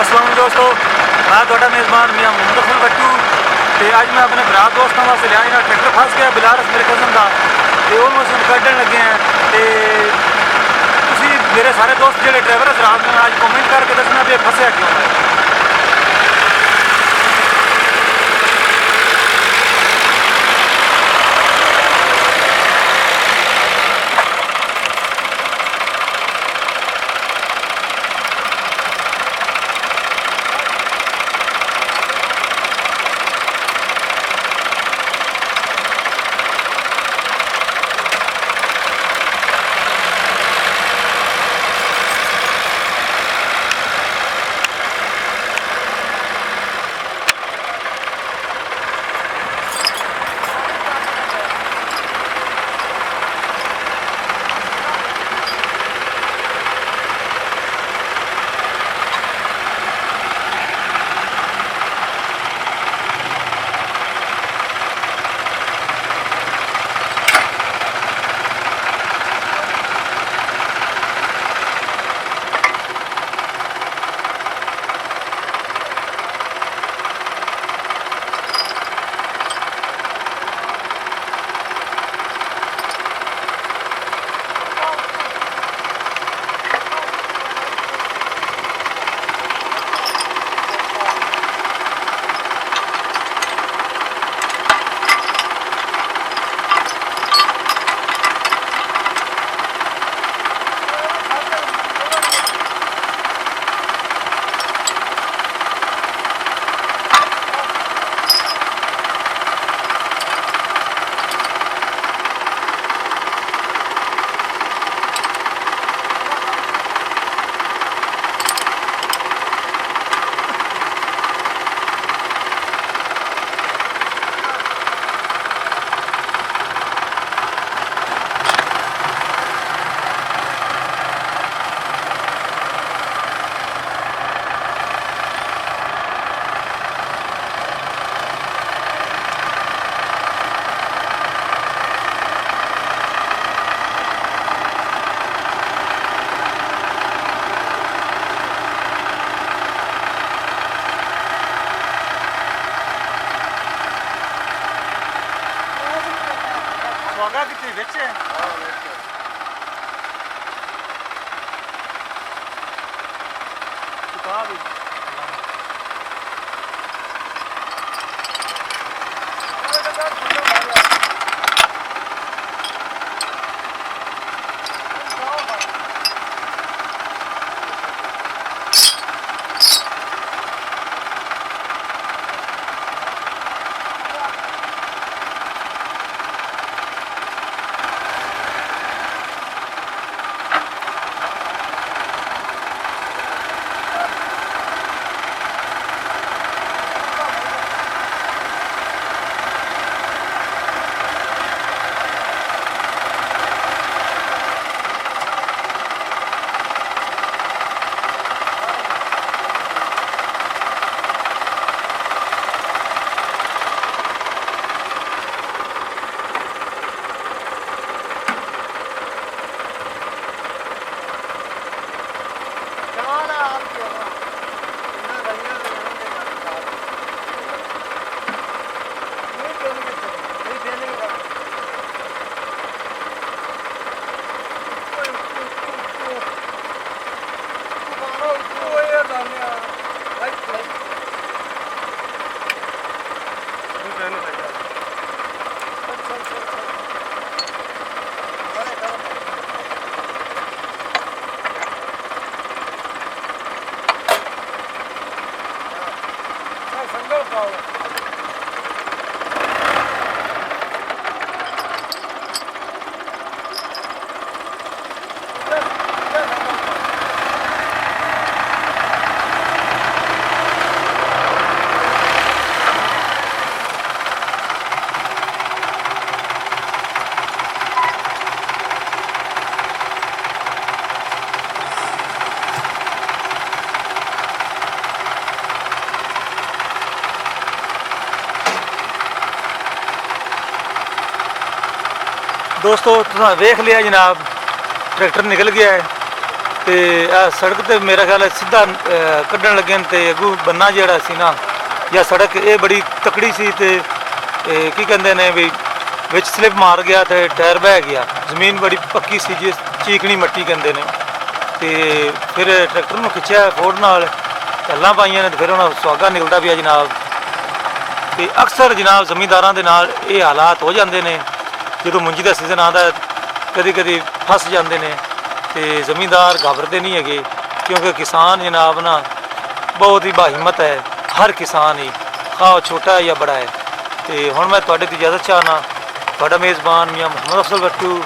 अस्सलाम दोस्तों, मैं थोड़ा मेज़बान मियाँ मुंतफिल बट्टू ते अज मैं अपने भरा दोस्तों वास्ते लिया ना ट्रैक्टर फस गया बिलारस मेरे कज़न का ते ओनू असीं कड्ढन लगे हैं ते तुसीं मेरे सारे दोस्त जेह्ड़े ड्राइवर हज़रात ने अज कमेंट करके दस्सना भी फसया क्यों है। स्वागा कितनी बेचे हैं? किताब दोस्तों तुसां वेख लिया जनाब ट्रैक्टर निकल गया है ਤੇ ਇਹ ਸੜਕ ਤੇ ਮੇਰਾ ਖਿਆਲ ਹੈ ਸਿੱਧਾ ਕੱਢਣ ਲੱਗੇ ਨੇ ਤੇ ਅੱਗੂ ਬੰਨਾ ਜਿਹੜਾ ਸੀ ਨਾ ਜਾਂ ਸੜਕ ਇਹ ਬੜੀ ਤਕੜੀ ਸੀ ਤੇ ਕੀ ਕਹਿੰਦੇ ਨੇ ਵੀ ਵਿੱਚ ਸਲਿੱਪ ਮਾਰ ਗਿਆ ਤੇ ਟਾਇਰ ਬਹਿ ਗਿਆ। ਜ਼ਮੀਨ ਬੜੀ ਪੱਕੀ ਸੀ ਜਿਸ ਚੀਕਣੀ ਮੱਟੀ ਕਹਿੰਦੇ ਨੇ। ਤੇ ਫਿਰ ਟਰੈਕਟਰ ਨੂੰ ਖਿੱਚਿਆ ਫੋੜ ਨਾਲ ਹੱਲਾਂ ਪਾਈਆਂ ਨੇ ਤੇ ਫਿਰ ਉਹਨਾਂ ਸੁਹਾਗਾ ਨਿਕਲਦਾ ਪਿਆ ਜਨਾਬ। ਤੇ ਅਕਸਰ ਜਨਾਬ ਜ਼ਮੀਂਦਾਰਾਂ ਦੇ ਨਾਲ ਇਹ ਹਾਲਾਤ ਹੋ ਜਾਂਦੇ ਨੇ ਜਦੋਂ ਮੁੰਜੀ ਦਾ ਸੀਜ਼ਨ ਆਉਂਦਾ ਕਦੀ ਕਦੀ ਫਸ ਜਾਂਦੇ ਨੇ। ਤੇ ਜ਼ਮੀਂਦਾਰ ਘਬਰਦੇ ਨਹੀਂ ਹੈਗੇ ਕਿਉਂਕਿ ਕਿਸਾਨ ਜਨਾਬ ਨਾ ਬਹੁਤ ਹੀ ਬਾਹਿੰਮਤ ਹੈ। ਹਰ ਕਿਸਾਨ ਹੀ ਖਾਓ ਛੋਟਾ ਹੈ ਜਾਂ ਬੜਾ ਹੈ। ਤੇ ਹੁਣ ਮੈਂ ਤੁਹਾਡੇ ਦੀ ਇਜਾਜ਼ਤ ਚਾਹਨਾ, ਤੁਹਾਡਾ ਮੇਜ਼ਬਾਨ ਮੀਆਂ ਮੁਹੰਮਦ ਅਫਜ਼ਲ ਬੱਟੂ।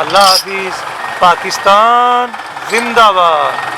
ਅੱਲਾ ਹਾਫਿਜ਼। ਪਾਕਿस्तान जिंदाबाद।